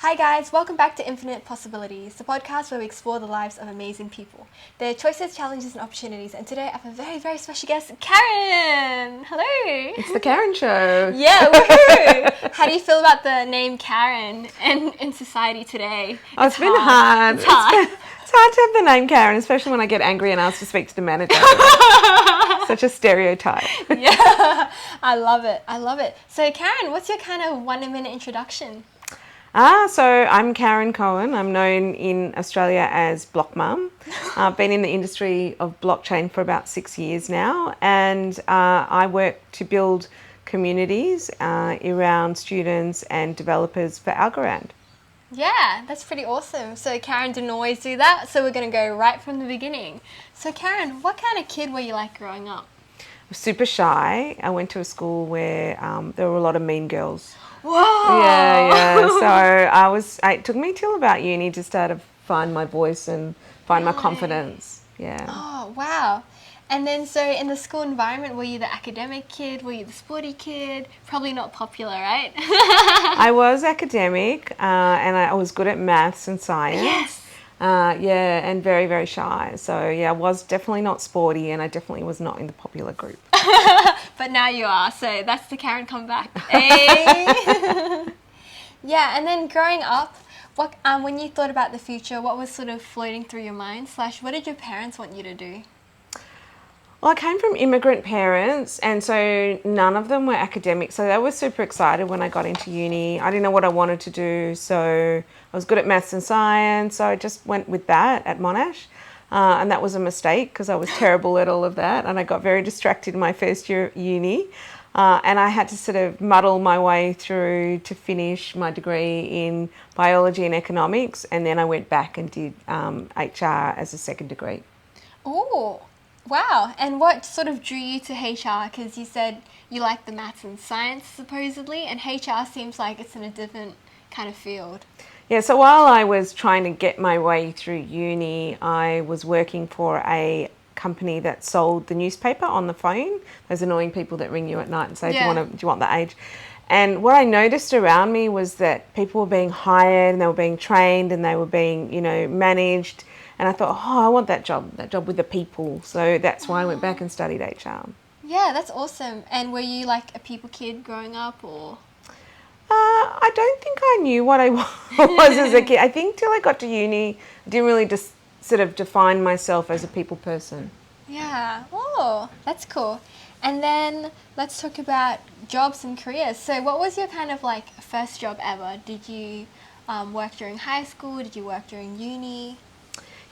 Hi guys, welcome back to Infinite Possibilities, the podcast where we explore the lives of amazing people, their choices, challenges and opportunities. And today I have a very, very special guest, Karen! Hello! It's the Karen Show. Yeah, woohoo! How do you feel about the name Karen in society today? Oh, it's been hard. It's hard. It's hard to have the name Karen, especially when I get angry and ask to speak to the manager. Such a stereotype. Yeah, I love it. I love it. So Karen, what's your kind of 1-minute introduction? So I'm Karen Cohen. I'm known in Australia as Block Mum. I've been in the industry of blockchain for about 6 years now, and I work to build communities around students and developers for AlgoHUB. Yeah, that's pretty awesome. So Karen didn't always do that, so we're going to go right from the beginning. So Karen, what kind of kid were you like growing up? Super shy. I went to a school where there were a lot of mean girls. Whoa! Yeah. So it took me till about uni to start to find my voice and find my confidence. Yeah. Oh, wow. And then, so in the school environment, were you the academic kid? Were you the sporty kid? Probably not popular, right? I was academic and I was good at maths and science. Yes. And very, very shy. So, I was definitely not sporty and I definitely was not in the popular group. But now you are, so that's the Karen comeback. Hey. Yeah, and then growing up, what when you thought about the future, what was sort of floating through your mind, / what did your parents want you to do? Well, I came from immigrant parents, and so none of them were academic. So they were super excited when I got into uni. I didn't know what I wanted to do, so I was good at maths and science, so I just went with that at Monash. And that was a mistake because I was terrible at all of that, and I got very distracted in my first year at uni. And I had to sort of muddle my way through to finish my degree in biology and economics, and then I went back and did HR as a second degree. Oh, wow. And what sort of drew you to HR? Because you said you like the maths and science, supposedly, and HR seems like it's in a different kind of field. Yeah, so while I was trying to get my way through uni, I was working for a company that sold the newspaper on the phone. Those annoying people that ring you at night and say, Yeah. do you want the age? And what I noticed around me was that people were being hired and they were being trained and they were being, managed. And I thought, I want that job with the people. So that's why I went back and studied HR. Yeah, that's awesome. And were you like a people kid growing up, or? I don't think I knew what I was as a kid. I think till I got to uni, I didn't really just sort of define myself as a people person. Yeah. Oh, that's cool. And then let's talk about jobs and careers. So what was your kind of like first job ever? Did you work during high school? Did you work during uni?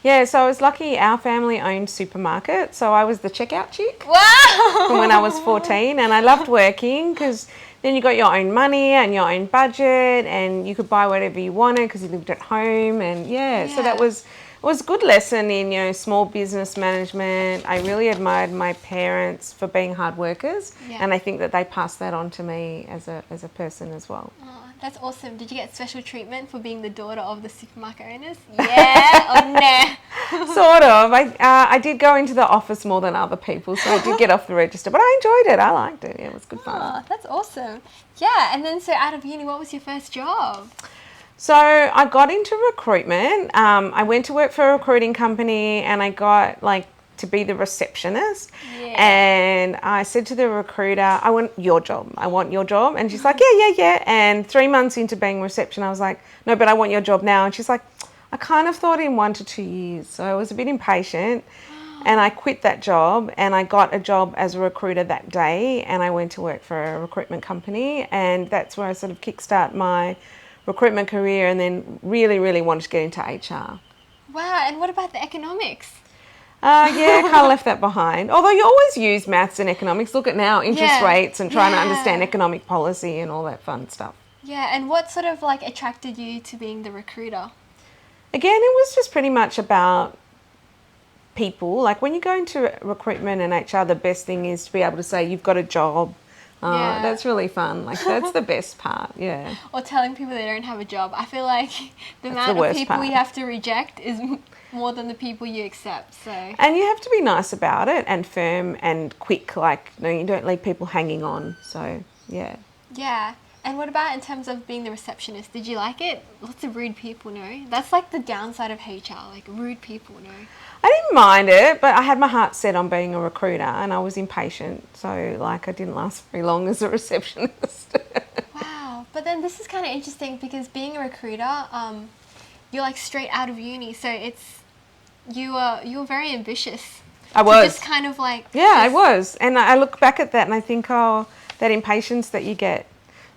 Yeah, so I was lucky our family owned supermarket, so I was the checkout chick. Wow! From when I was 14, and I loved working because then you got your own money and your own budget and you could buy whatever you wanted because you lived at home, and so that was a good lesson in small business management. I really admired my parents for being hard workers, and I think that they passed that on to me as a person as well. Oh, that's awesome. Did you get special treatment for being the daughter of the supermarket owners? Yeah or nah? Sort of. I did go into the office more than other people, so I did get off the register, but I enjoyed it. I liked it. Yeah, it was good fun. Oh, that's awesome. Yeah, and then so out of uni, what was your first job? So I got into recruitment. I went to work for a recruiting company and I got to be the receptionist. Yeah. And I said to the recruiter, I want your job. And she's like, yeah. And 3 months into being reception, I was like, no, but I want your job now. And she's like, I kind of thought in 1 to 2 years. So I was a bit impatient and I quit that job and I got a job as a recruiter that day and I went to work for a recruitment company, and that's where I sort of kickstart my recruitment career, and then really, really wanted to get into HR. Wow, and what about the economics? Kind of left that behind. Although you always use maths and economics. Look at now, interest rates and trying to understand economic policy and all that fun stuff. Yeah, and what sort of attracted you to being the recruiter? Again, it was just pretty much about people. Like when you go into recruitment and HR, the best thing is to be able to say you've got a job. That's really fun. That's the best part, yeah. Or telling people they don't have a job. I feel like the amount of people you have to reject is more than the people you accept. So. And you have to be nice about it and firm and quick. You don't leave people hanging on. So, yeah. Yeah. And what about in terms of being the receptionist? Did you like it? Lots of rude people, no? That's like the downside of HR, like rude people, no? I didn't mind it, but I had my heart set on being a recruiter and I was impatient. So, like, I didn't last very long as a receptionist. Wow. But then this is kind of interesting because being a recruiter, you're like straight out of uni. So you were very ambitious. I was. Just kind of like... Yeah, I was. And I look back at that and I think, oh, that impatience that you get.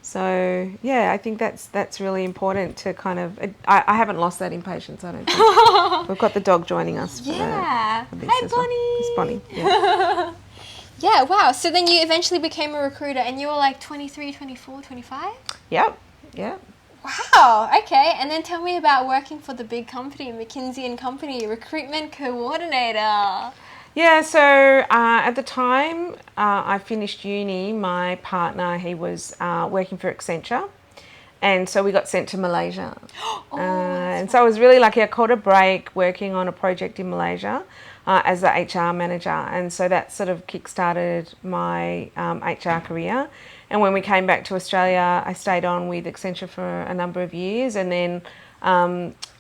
So, yeah, I think that's really important to kind of... I haven't lost that impatience, I don't think. We've got the dog joining us. Yeah. For this Hey, as well. Bonnie. It's Bonnie, yeah. Yeah, wow. So then you eventually became a recruiter and you were like 23, 24, 25? Yep. Wow, okay. And then tell me about working for the big company, McKinsey and Company, recruitment coordinator. Yeah, so at the time I finished uni, my partner, he was working for Accenture. And so we got sent to Malaysia. And so I was really lucky. I caught a break working on a project in Malaysia as the HR manager. And so that sort of kick-started my HR career. And when we came back to Australia, I stayed on with Accenture for a number of years. And then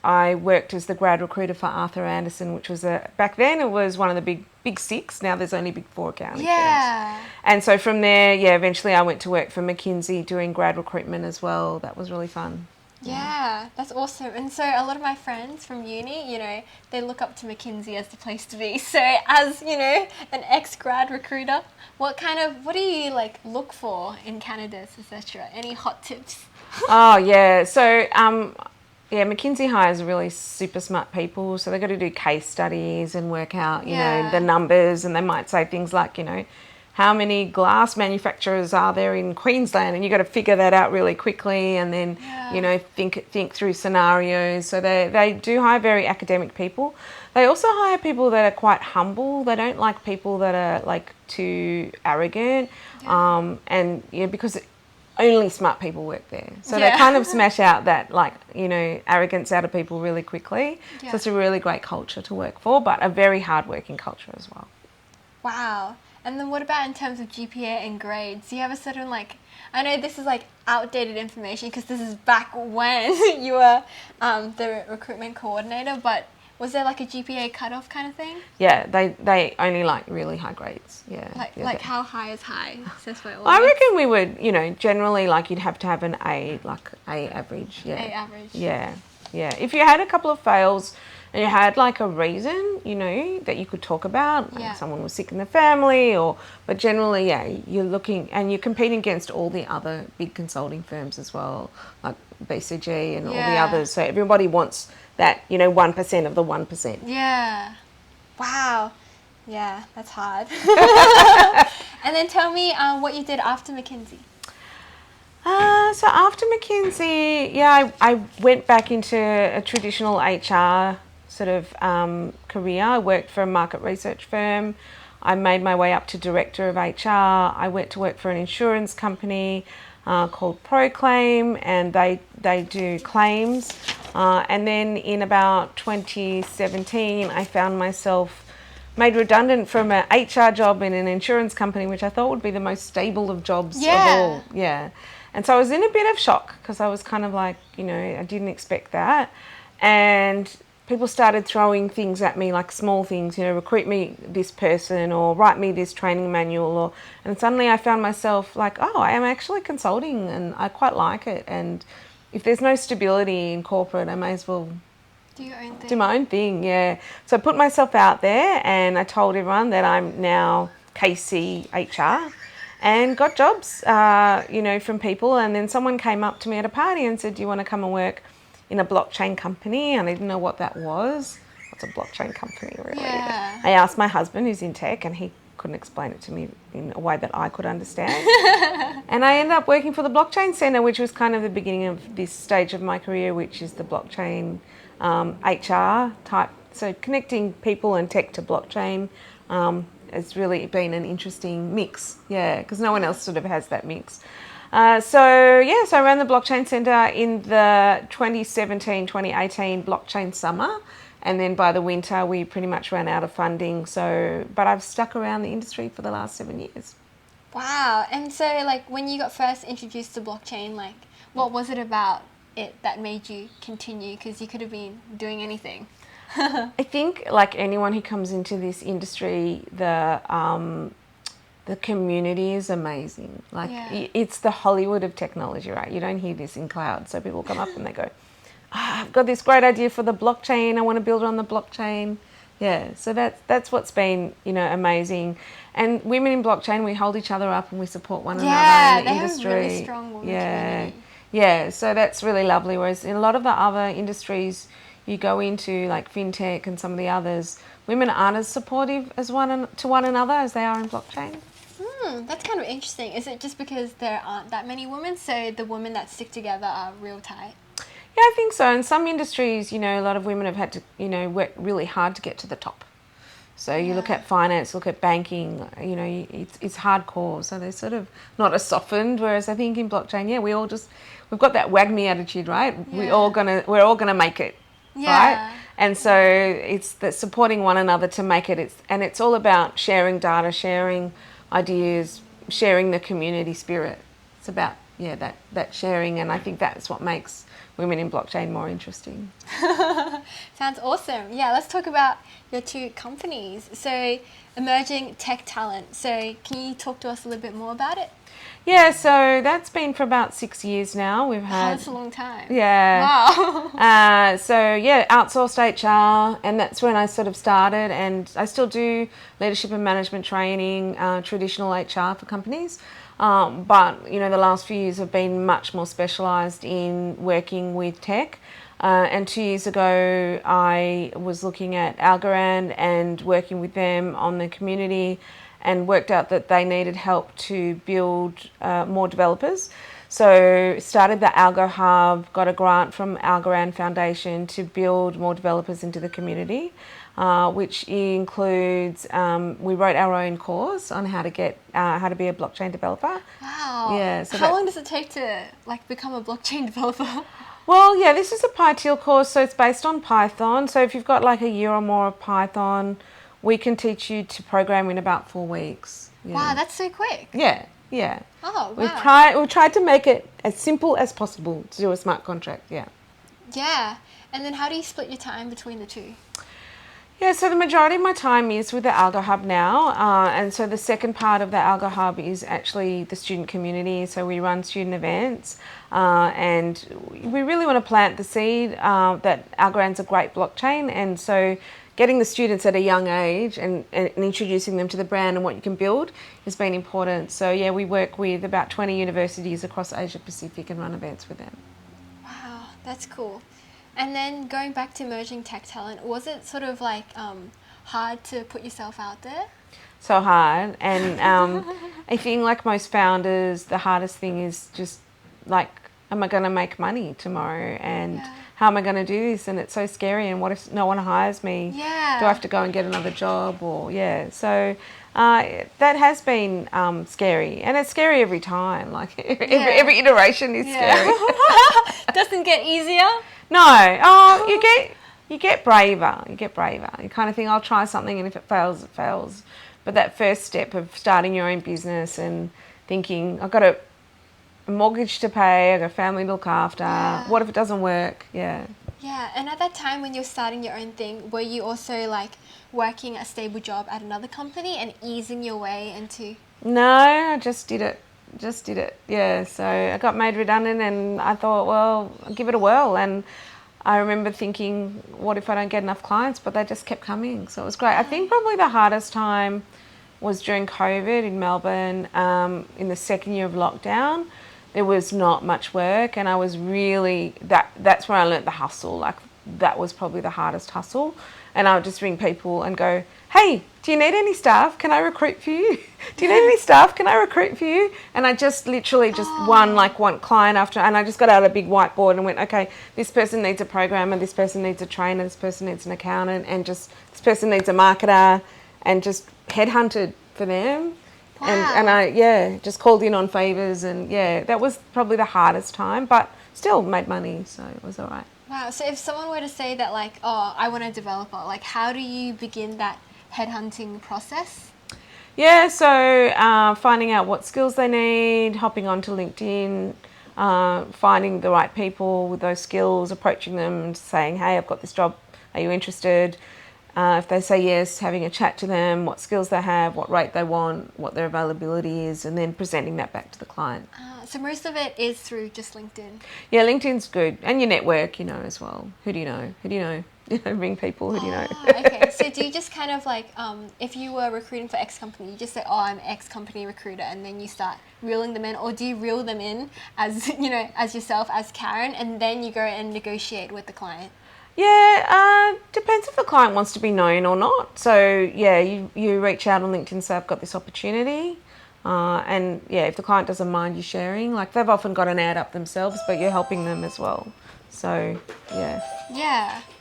I worked as the grad recruiter for Arthur Andersen, which was back then it was one of the big six. Now there's only big four accounting firms. And so from there, eventually I went to work for McKinsey doing grad recruitment as well. That was really fun. Yeah, that's awesome. And so a lot of my friends from uni, they look up to McKinsey as the place to be. So as, an ex-grad recruiter, what do you like look for in candidates, etc.? Any hot tips? Oh, yeah. So, McKinsey hires really super smart people. So they've got to do case studies and work out, the numbers. And they might say things like, how many glass manufacturers are there in Queensland? And you've got to figure that out really quickly and then, think through scenarios. So they do hire very academic people. They also hire people that are quite humble. They don't like people that are like too arrogant. Because only smart people work there. So they kind of smash out that arrogance out of people really quickly. So it's a really great culture to work for, but a very hard-working culture as well. Wow. And then what about in terms of GPA and grades? Do you have a certain I know this is outdated information because this is back when you were the recruitment coordinator, but was there a GPA cutoff kind of thing? Yeah, they only like really high grades. Yeah. How high is high? I reckon we would, generally you'd have to have an A, A average. Yeah. A average. Yeah. Yeah. If you had a couple of fails and you had a reason, that you could talk about, like someone was sick in the family but generally, you're looking and you're competing against all the other big consulting firms as well, like BCG and all the others. So everybody wants that, 1% of the 1%. Yeah. Wow. Yeah, that's hard. And then tell me what you did after McKinsey. So after McKinsey, I went back into a traditional HR sort of career. I worked for a market research firm. I made my way up to director of HR. I went to work for an insurance company called Proclaim, and they do claims. And then in about 2017, I found myself made redundant from an HR job in an insurance company, which I thought would be the most stable of jobs of all. Yeah. And so I was in a bit of shock because I was kind of I didn't expect that. And people started throwing things at me, small things, recruit me this person or write me this training manual. And suddenly I found myself I am actually consulting and I quite like it. And if there's no stability in corporate, I may as well do your own thing. Do my own thing, yeah. So I put myself out there and I told everyone that I'm now KC HR and got jobs, from people. And then someone came up to me at a party and said, do you want to come and work in a blockchain company? And I didn't know what that was. What's a blockchain company, really? Yeah. I asked my husband, who's in tech, and he couldn't explain it to me in a way that I could understand. And I ended up working for the Blockchain Centre, which was kind of the beginning of this stage of my career, which is the blockchain HR type. So connecting people and tech to blockchain has really been an interesting mix, because no one else sort of has that mix. So I ran the Blockchain Centre in the 2017-2018 blockchain summer, and then by the winter we pretty much ran out of funding. But I've stuck around the industry for the last 7 years. Wow. And so, like, when you got first introduced to blockchain, like, what was it about it that made you continue? Because you could have been doing anything. I think, like anyone who comes into this industry, the community is amazing. Like, Yeah. it's the Hollywood of technology, right? You don't hear this in cloud. So people come up and they go, I've got this great idea for the blockchain. I want to build it on the blockchain. Yeah, so that's what's been, amazing. And women in blockchain, we hold each other up and we support one another in the industry. Yeah, they have a really strong woman community. Yeah, so that's really lovely. Whereas in a lot of the other industries you go into, like fintech and some of the others, women aren't as supportive as to one another as they are in blockchain. That's kind of interesting. Is it just because there aren't that many women, so the women that stick together are real tight? Yeah, I think so. In some industries, a lot of women have had to, work really hard to get to the top. So you look at finance, look at banking, it's hardcore. So they're sort of not as softened. Whereas I think in blockchain, we've got that wag me attitude, right? Yeah. We're all gonna make it, right? And so it's the supporting one another to make it. It's all about sharing data, sharing ideas, sharing the community spirit. It's about that sharing, and I think that's what makes women in blockchain more interesting. Sounds awesome. Yeah, let's talk about your two companies. So, emerging tech talent. So, can you talk to us a little bit more about it? Yeah, so that's been for about 6 years now. We've had that's a long time. Yeah. Wow. Outsourced HR, and that's when I sort of started. And I still do leadership and management training, traditional HR for companies. But the last few years have been much more specialised in working with tech. And 2 years ago, I was looking at AlgoHUB and working with them on the community, and worked out that they needed help to build more developers. So started the AlgoHUB, got a grant from AlgoHUB Foundation to build more developers into the community, which includes, we wrote our own course on how to be a blockchain developer. Wow. Yeah. So how long does it take to become a blockchain developer? Well, yeah, this is a PyTeal course, so it's based on Python. So if you've got like a year or more of Python, we can teach you to program in about 4 weeks. Yeah. Wow, that's so quick. Yeah. Oh, wow. We've tried to make it as simple as possible to do a smart contract, yeah. Yeah. And then how do you split your time between the two? Yeah, so the majority of my time is with the AlgoHUB now. And so the second part of the AlgoHUB is actually the student community. So we run student events, and we really want to plant the seed that AlgoHUB's a great blockchain. And so getting the students at a young age and introducing them to the brand and what you can build has been important. So yeah, we work with about 20 universities across Asia Pacific and run events with them. Wow, that's cool. And then going back to emerging tech talent, was it sort of hard to put yourself out there? So hard. And I think like most founders, the hardest thing is just am I going to make money tomorrow? And how am I going to do this? And it's so scary. And what if no one hires me? Yeah. Do I have to go and get another job? So that has been scary. And it's scary every time. Every iteration is scary. Doesn't get easier? No. You get braver. You kind of think, I'll try something, and if it fails, it fails. But that first step of starting your own business and thinking, I've got a mortgage to pay, I've got a family to look after, what if it doesn't work? Yeah. Yeah, and at that time when you're starting your own thing, were you also working a stable job at another company and easing your way into... No, I just did it. Yeah, so I got made redundant and I thought, well, I'll give it a whirl. And I remember thinking, what if I don't get enough clients? But they just kept coming, so it was great. I think probably the hardest time was during COVID in Melbourne, in the second year of lockdown. There was not much work, and I was really, that's where I learnt the hustle. That was probably the hardest hustle. And I would just ring people and go, hey, do you need any staff? Can I recruit for you? Do you need any staff? Can I recruit for you? And I just literally won one client after, and I just got out a big whiteboard and went, okay, this person needs a programmer, this person needs a trainer, this person needs an accountant, and just this person needs a marketer, and just headhunted for them. Wow. And I just called in on favours, and that was probably the hardest time, but still made money, so it was all right. Wow, so if someone were to say that I want a developer, how do you begin that headhunting process? Yeah, so finding out what skills they need, hopping onto LinkedIn, finding the right people with those skills, approaching them, saying, hey, I've got this job, are you interested? If they say yes, having a chat to them, what skills they have, what rate they want, what their availability is, and then presenting that back to the client. So most of it is through just LinkedIn. Yeah, LinkedIn's good. And your network, as well. Who do you know? Who do you know? Ring people, who do you know? Okay, so do you just kind of like, if you were recruiting for X company, you just say, oh, I'm X company recruiter, and then you start reeling them in, or do you reel them in as, as yourself, as Karen, and then you go and negotiate with the client? Yeah, depends if the client wants to be known or not. So, yeah, you reach out on LinkedIn and say, I've got this opportunity. And, yeah, if the client doesn't mind you sharing, like they've often got an ad up themselves, but you're helping them as well. So, yeah.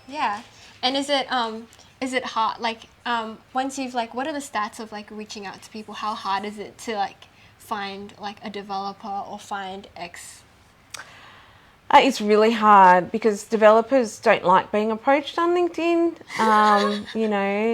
Yeah. And is it hard, like, once you've, like, what are the stats of, like, reaching out to people? How hard is it to, like, find, like, a developer or find X? It's really hard because developers don't like being approached on LinkedIn.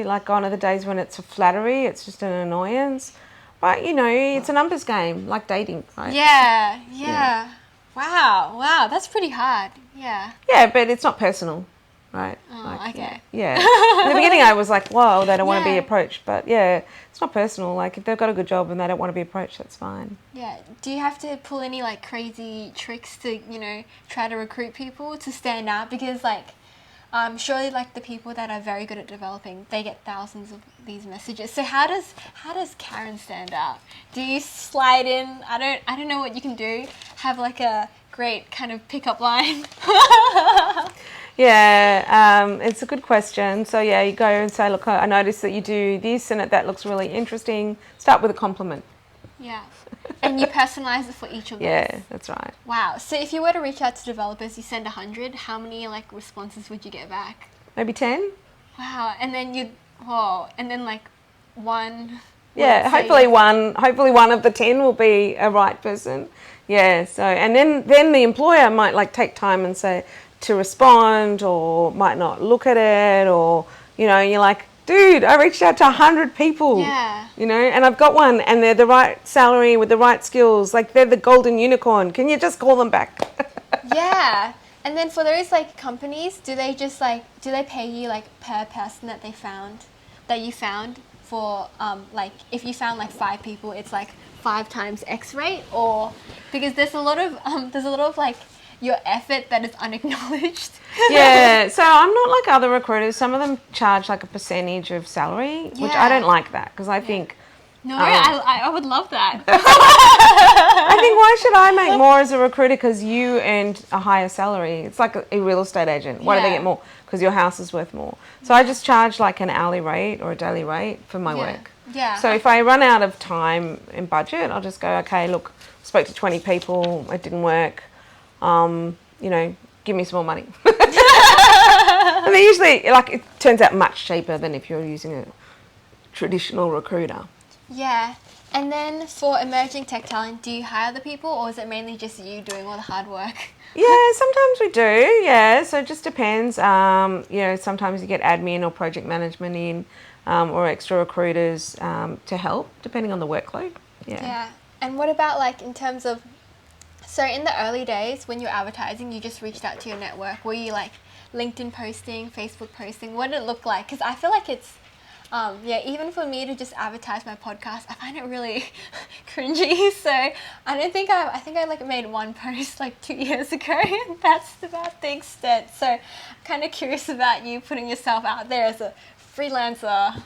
Like gone are the days when it's a flattery, it's just an annoyance. But, it's a numbers game, like dating, right? Yeah. Wow, that's pretty hard. Yeah. Yeah, but it's not personal, right? Oh, okay. Yeah. In the beginning, I was like, whoa, they don't want to be Yeah. approached. But, yeah, it's not personal. Like, if they've got a good job and they don't want to be approached, that's fine. Yeah. Do you have to pull any, like, crazy tricks to, try to recruit people to stand out? Because, like, surely, like, the people that are very good at developing, they get thousands of these messages. So how does Karen stand out? Do you slide in? I don't know what you can do. Have, like, a great kind of pickup line? Yeah, it's a good question. So, yeah, you go and say, look, I noticed that you do this and that looks really interesting. Start with a compliment. Yeah. And you personalize it for each of them. Yeah, that's right. Wow. So if you were to reach out to developers, you send 100, how many, like, responses would you get back? Maybe 10? Wow. And then like, one. Yeah, hopefully one of the 10 will be a right person. Yeah, so, and then the employer might, like, take time and say, to respond, or might not look at it, or, you're like, dude, I reached out to 100 people. Yeah. And I've got one, and they're the right salary with the right skills. Like, they're the golden unicorn. Can you just call them back? Yeah. And then for those, like, companies, do they pay you, like, per person that you found for, like, if you found, like, 5 people, it's, like, 5 times X rate? Or, because there's a lot of, like, your effort that is unacknowledged. Yeah, so I'm not like other recruiters. Some of them charge like a percentage of salary, which I don't like that because I think... No, I would love that. I think, why should I make more as a recruiter because you earned a higher salary? It's like a real estate agent. Why do they get more? Because your house is worth more. So I just charge like an hourly rate or a daily rate for my work. Yeah. So if I run out of time and budget, I'll just go, okay, look, spoke to 20 people, it didn't work. Give me some more money. And they usually, like, it turns out much cheaper than if you're using a traditional recruiter. Yeah. And then for emerging tech talent, do you hire the people, or is it mainly just you doing all the hard work? Yeah, sometimes we do, yeah. So it just depends. Sometimes you get admin or project management in, or extra recruiters to help, depending on the workload. Yeah. And what about, like, in terms of... So in the early days, when you're advertising, you just reached out to your network. Were you, like, LinkedIn posting, Facebook posting? What did it look like? Because I feel like it's, even for me to just advertise my podcast, I find it really cringy. So I think I like made one post like 2 years ago, and that's about the extent. So I'm kind of curious about you putting yourself out there as a freelancer.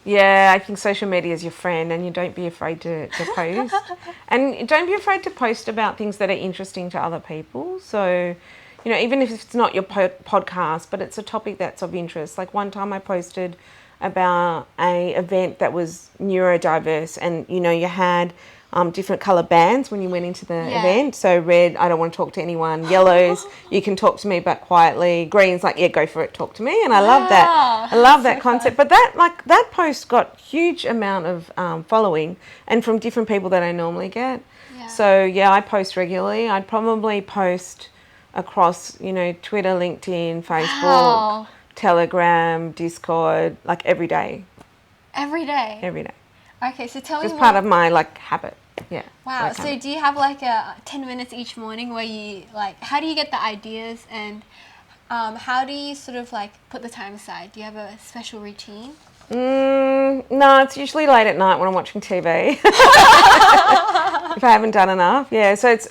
Yeah, I think social media is your friend, and you don't be afraid to post. And don't be afraid to post about things that are interesting to other people. So, even if it's not your podcast, but it's a topic that's of interest. Like one time I posted about a event that was neurodiverse, and, you had different colour bands when you went into the event. So red, I don't want to talk to anyone. Yellows, you can talk to me but quietly. Green's like, yeah, go for it, talk to me. And I love that. I love that concept. But that post got huge amount of following, and from different people that I normally get. Yeah. So yeah, I post regularly. I'd probably post across, Twitter, LinkedIn, Facebook, Telegram, Discord, like every day. Every day? Every day. Okay, so tell me Just more. part of my like habit. Yeah. Wow. that So kind of- do you have like a 10 minutes each morning where you like, how do you get the ideas and how do you sort of like put the time aside? Do you have a special routine? No, it's usually late at night when I'm watching TV. If I haven't done enough. Yeah, so it's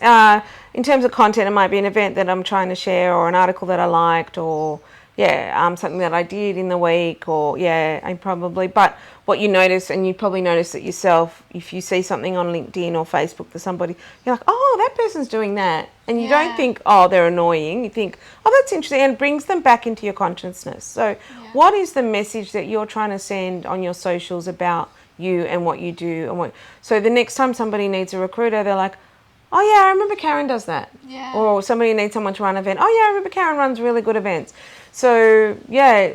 in terms of content, it might be an event that I'm trying to share or an article that I liked or something that I did in the week or I probably. But what you notice, and you probably notice it yourself, if you see something on LinkedIn or Facebook that somebody, you're like, oh, that person's doing that. And you don't think, oh, they're annoying. You think, oh, that's interesting, and it brings them back into your consciousness. So what is the message that you're trying to send on your socials about you and what you do? So the next time somebody needs a recruiter, they're like, oh, yeah, I remember Karen does that. Yeah. Or somebody needs someone to run an event. Oh, yeah, I remember Karen runs really good events. So,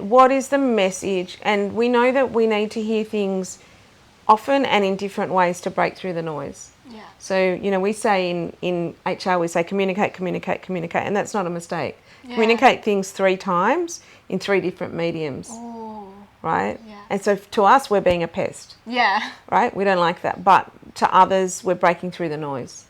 what is the message? And we know that we need to hear things often and in different ways to break through the noise. Yeah. So, we say in HR, we say communicate, communicate, communicate, and that's not a mistake. Yeah. Communicate things 3 times in 3 different mediums, right? Yeah. And so to us, we're being a pest, Yeah. right? We don't like that. But to others, we're breaking through the noise.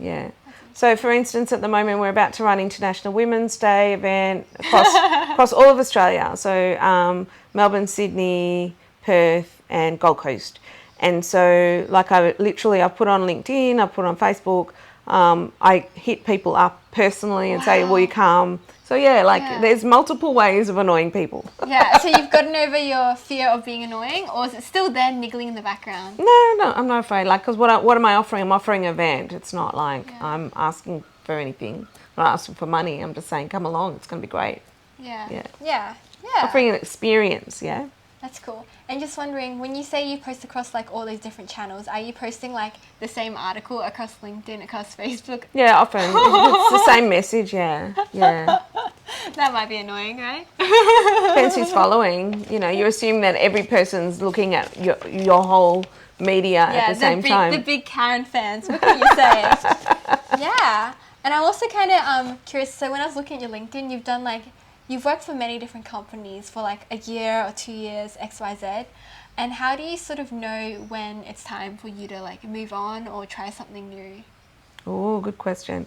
Yeah. So, for instance, at the moment, we're about to run International Women's Day event across all of Australia. So, Melbourne, Sydney, Perth, and Gold Coast. And so, like, I put on LinkedIn, I put on Facebook, I hit people up personally and say, will you come? So, there's multiple ways of annoying people. Yeah, so you've gotten over your fear of being annoying, or is it still there niggling in the background? No, I'm not afraid. Like, because what am I offering? I'm offering an event. It's not like I'm asking for anything. I'm not asking for money. I'm just saying, come along. It's going to be great. Yeah. Offering an experience, yeah. That's cool. And just wondering, when you say you post across like all these different channels, are you posting like the same article across LinkedIn, across Facebook? Yeah, often. It's the same message, yeah. That might be annoying, right? Depends who's following. You assume that every person's looking at your whole media at the same time. The big Karen fans. What can you say? Yeah. And I'm also kind of curious. So when I was looking at your LinkedIn, you've worked for many different companies for like a year or 2 years, XYZ. And how do you sort of know when it's time for you to like move on or try something new? Oh, good question.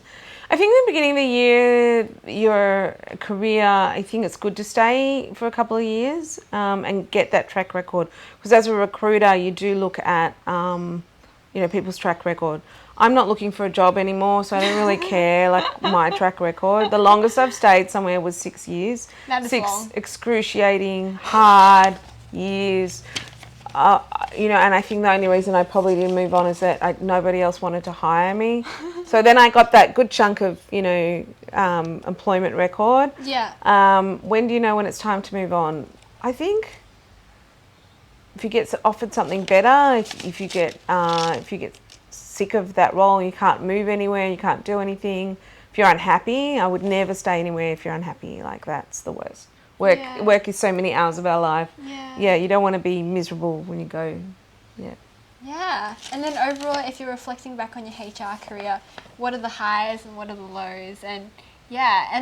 I think at the beginning of the year, your career, I think it's good to stay for a couple of years and get that track record. Because as a recruiter, you do look at, people's track record. I'm not looking for a job anymore, so I don't really care, like, my track record. The longest I've stayed somewhere was 6 years. That is 6 long. excruciating, hard years. And I think the only reason I probably didn't move on is that nobody else wanted to hire me. So then I got that good chunk of, employment record. Yeah. When do you know when it's time to move on? I think if you get offered something better, if you get sick of that role, you can't move anywhere, you can't do anything. If you're unhappy, I would never stay anywhere if you're unhappy. Like, that's the worst. Work is so many hours of our life. Yeah. You don't want to be miserable when you go. Yeah. And then overall, if you're reflecting back on your HR career, what are the highs and what are the lows? And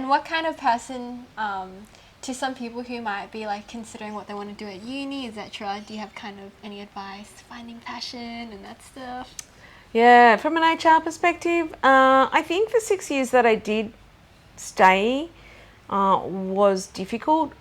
what kind of person, to some people who might be like considering what they want to do at uni, etc., do you have kind of any advice, finding passion and that stuff? Yeah, from an HR perspective, I think the 6 years that I did stay was difficult,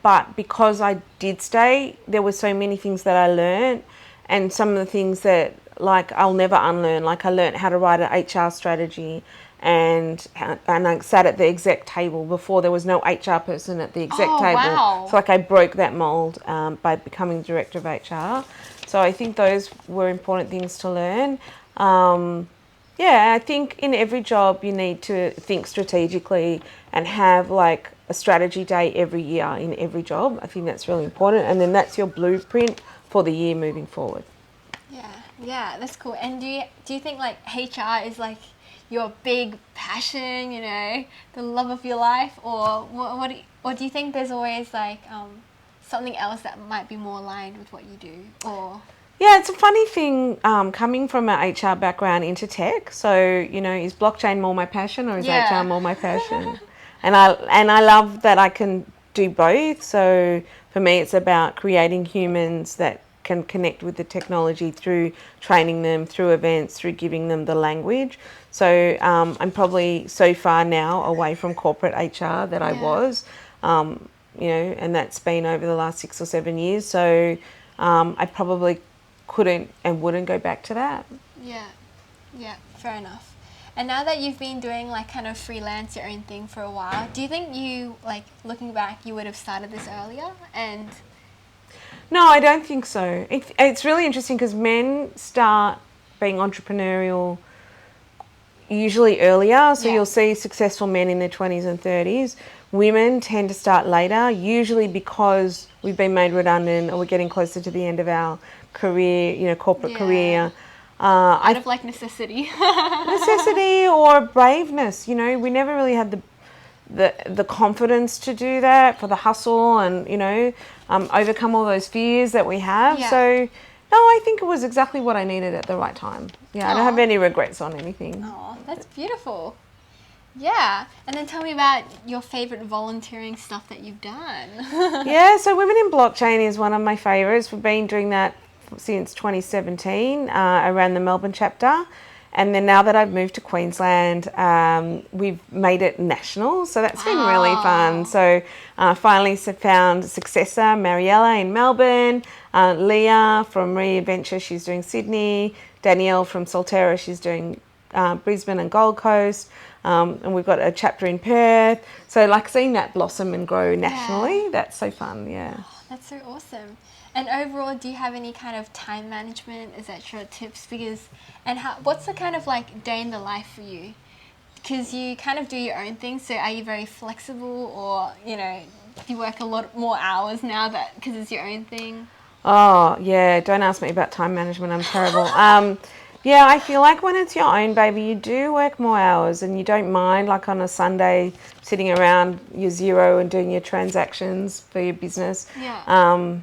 but because I did stay, there were so many things that I learned, and some of the things that, like, I'll never unlearn. Like, I learned how to write an HR strategy, and I sat at the exec table before there was no HR person at the exec table. Wow. So, like, I broke that mold by becoming director of HR. So I think those were important things to learn. I think in every job you need to think strategically and have like a strategy day every year in every job. I think that's really important, and then that's your blueprint for the year moving forward. Yeah, that's cool. And do you think like HR is like your big passion, the love of your life, or do you think there's always like something else that might be more aligned with what you do, or? Yeah, it's a funny thing coming from an HR background into tech. So, is blockchain more my passion or is HR more my passion? And I love that I can do both. So for me, it's about creating humans that can connect with the technology through training them, through events, through giving them the language. So I'm probably so far now away from corporate HR that I was, and that's been over the last 6 or 7 years. So I probably couldn't and wouldn't go back to that. Yeah, fair enough. And now that you've been doing like kind of freelance your own thing for a while, do you think you, like looking back, you would have started this earlier? And no, I don't think so. It's really interesting because men start being entrepreneurial usually earlier. So you'll see successful men in their 20s and 30s. Women tend to start later, usually because we've been made redundant or we're getting closer to the end of our career, corporate career. Out of like necessity. Necessity or braveness, we never really had the confidence to do that, for the hustle and, overcome all those fears that we have. Yeah. So, no, I think it was exactly what I needed at the right time. Yeah, I don't have any regrets on anything. Oh, that's beautiful. Yeah, and then tell me about your favourite volunteering stuff that you've done. Yeah, so Women in Blockchain is one of my favourites. We've been doing that since 2017 around the Melbourne chapter. And then now that I've moved to Queensland, we've made it national. So that's been really fun. So finally found a successor, Mariella in Melbourne, Leah from Readventure, she's doing Sydney, Danielle from Solterra, she's doing Brisbane and Gold Coast. And we've got a chapter in Perth. So like seeing that blossom and grow nationally, that's so fun, yeah. Oh, that's so awesome. And overall, do you have any kind of time management, etc. tips? What's the kind of like day in the life for you? Because you kind of do your own thing, so are you very flexible, or do you work a lot more hours now because it's your own thing? Oh yeah, don't ask me about time management. I'm terrible. Yeah, I feel like when it's your own baby, you do work more hours, and you don't mind like on a Sunday sitting around your Xero and doing your transactions for your business. Yeah.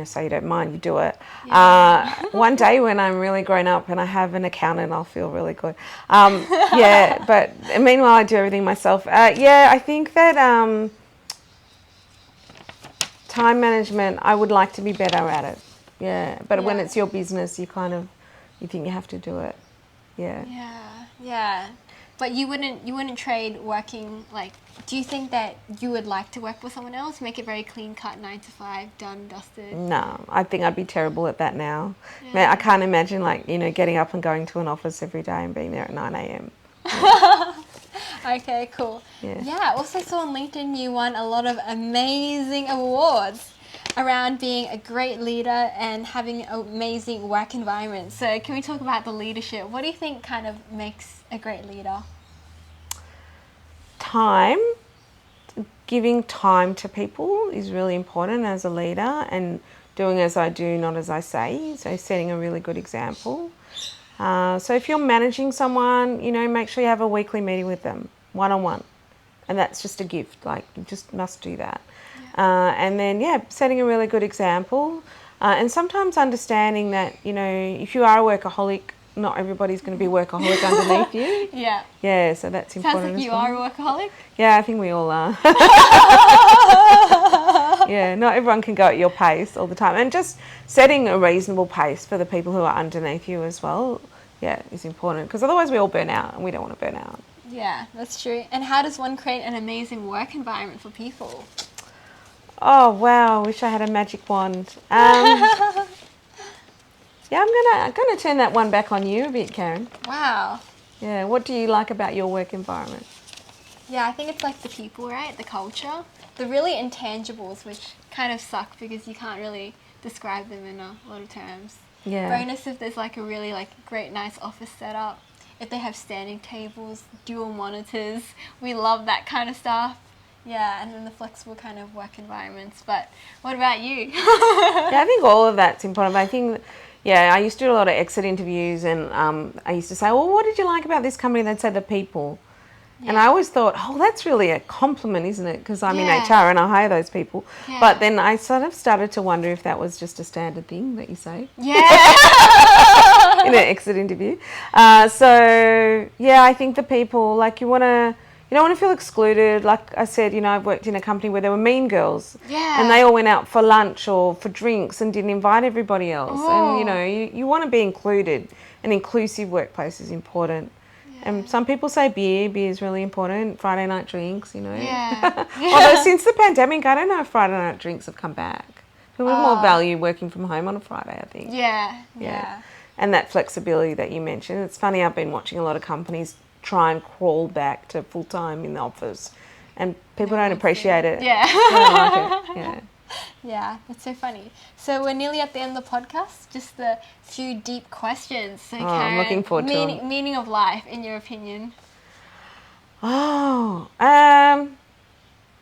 So you don't mind, you do it. Yeah. One day when I'm really grown up and I have an accountant, I'll feel really good. But meanwhile I do everything myself. I think that time management, I would like to be better at it. Yeah, but when it's your business, you think you have to do it. Yeah. Yeah. But you wouldn't trade working, like, do you think that you would like to work with someone else, make it very clean cut, 9 to 5, done, dusted? No, I think I'd be terrible at that now. Yeah. Man, I can't imagine getting up and going to an office every day and being there at 9 a.m. Okay, cool. Yeah, also saw on LinkedIn you won a lot of amazing awards around being a great leader and having an amazing work environment. So can we talk about the leadership? What do you think kind of makes a great leader? Time. Giving time to people is really important as a leader, and doing as I do, not as I say. So setting a really good example. So if you're managing someone, make sure you have a weekly meeting with them, one-on-one. And that's just a gift. Like, you just must do that. And then, setting a really good example. And sometimes understanding that, if you are a workaholic, not everybody's going to be a workaholic underneath you. Yeah. Yeah, so that's important. Sounds like you are a workaholic. Yeah, I think we all are. Yeah, not everyone can go at your pace all the time. And just setting a reasonable pace for the people who are underneath you as well, is important. Because otherwise we all burn out, and we don't want to burn out. Yeah, that's true. And how does one create an amazing work environment for people? Oh, wow, I wish I had a magic wand. I'm gonna turn that one back on you a bit, Karen. Wow. Yeah, what do you like about your work environment? Yeah, I think it's like the people, right? The culture. The really intangibles, which kind of suck because you can't really describe them in a lot of terms. Yeah. Bonus if there's like a really great nice office setup. If they have standing tables, dual monitors. We love that kind of stuff. Yeah, and then the flexible kind of work environments. But what about you? Yeah, I think all of that's important. But I think, I used to do a lot of exit interviews, and I used to say, well, what did you like about this company? They'd say the people. Yeah. And I always thought, that's really a compliment, isn't it? Because I'm in HR and I hire those people. Yeah. But then I sort of started to wonder if that was just a standard thing that you say. Yeah. In an exit interview. I think the people, you want to You don't want to feel excluded. Like I said, I've worked in a company where there were mean girls. Yeah. And they all went out for lunch or for drinks and didn't invite everybody else. Oh. And, you want to be included. An inclusive workplace is important. Yeah. And some people say beer is really important. Friday night drinks, Yeah. Although since the pandemic, I don't know if Friday night drinks have come back. People have more value working from home on a Friday, I think. Yeah. And that flexibility that you mentioned. It's funny, I've been watching a lot of companies try and crawl back to full-time in the office, and people don't appreciate it. Yeah. They don't like it. Yeah. Yeah, it's so funny. So we're nearly at the end of the podcast. Just a few deep questions. So Karen, I'm looking forward to them. Meaning of life, in your opinion?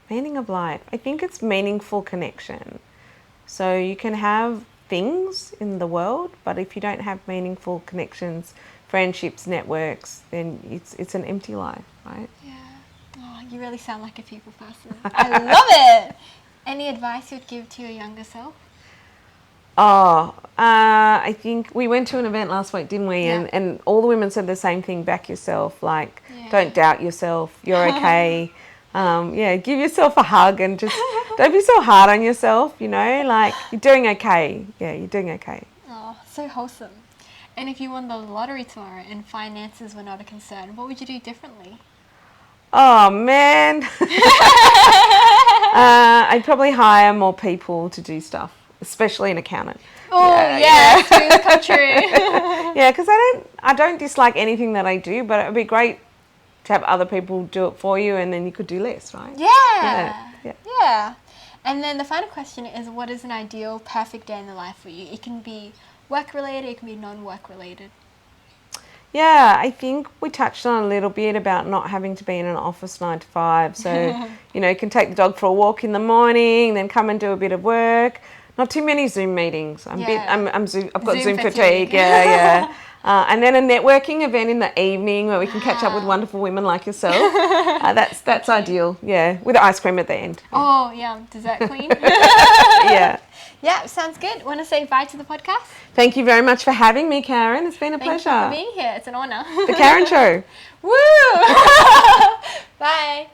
Meaning of life. I think it's meaningful connection. So you can have things in the world, but if you don't have meaningful connections, friendships, networks, then it's an empty life, right? Yeah. Oh, you really sound like a people person. I love it. Any advice you'd give to your younger self? I think we went to an event last week, didn't we? Yeah. And all the women said the same thing, back yourself, like don't doubt yourself, you're okay. Give yourself a hug and just don't be so hard on yourself, like you're doing okay. Yeah, you're doing okay. Oh, so wholesome. And if you won the lottery tomorrow and finances were not a concern, what would you do differently? Oh, man. I'd probably hire more people to do stuff, especially an accountant. Oh, yeah. Dreams come true. Yeah, because I don't dislike anything that I do, but it would be great to have other people do it for you, and then you could do less, right? Yeah. And then the final question is, what is an ideal, perfect day in the life for you? It can be work-related, it can be non-work related. Yeah, I think we touched on a little bit about not having to be in an office 9 to 5. So, you can take the dog for a walk in the morning, then come and do a bit of work. Not too many Zoom meetings. I've got Zoom fatigue. Yeah. And then a networking event in the evening where we can catch up with wonderful women like yourself. That's ideal. Yeah, with ice cream at the end. Oh, yeah. Dessert queen. Yeah. Yeah, sounds good. Want to say bye to the podcast? Thank you very much for having me, Karen. It's been a pleasure. Thank you for being here. It's an honour. The Karen Show. Woo! Bye.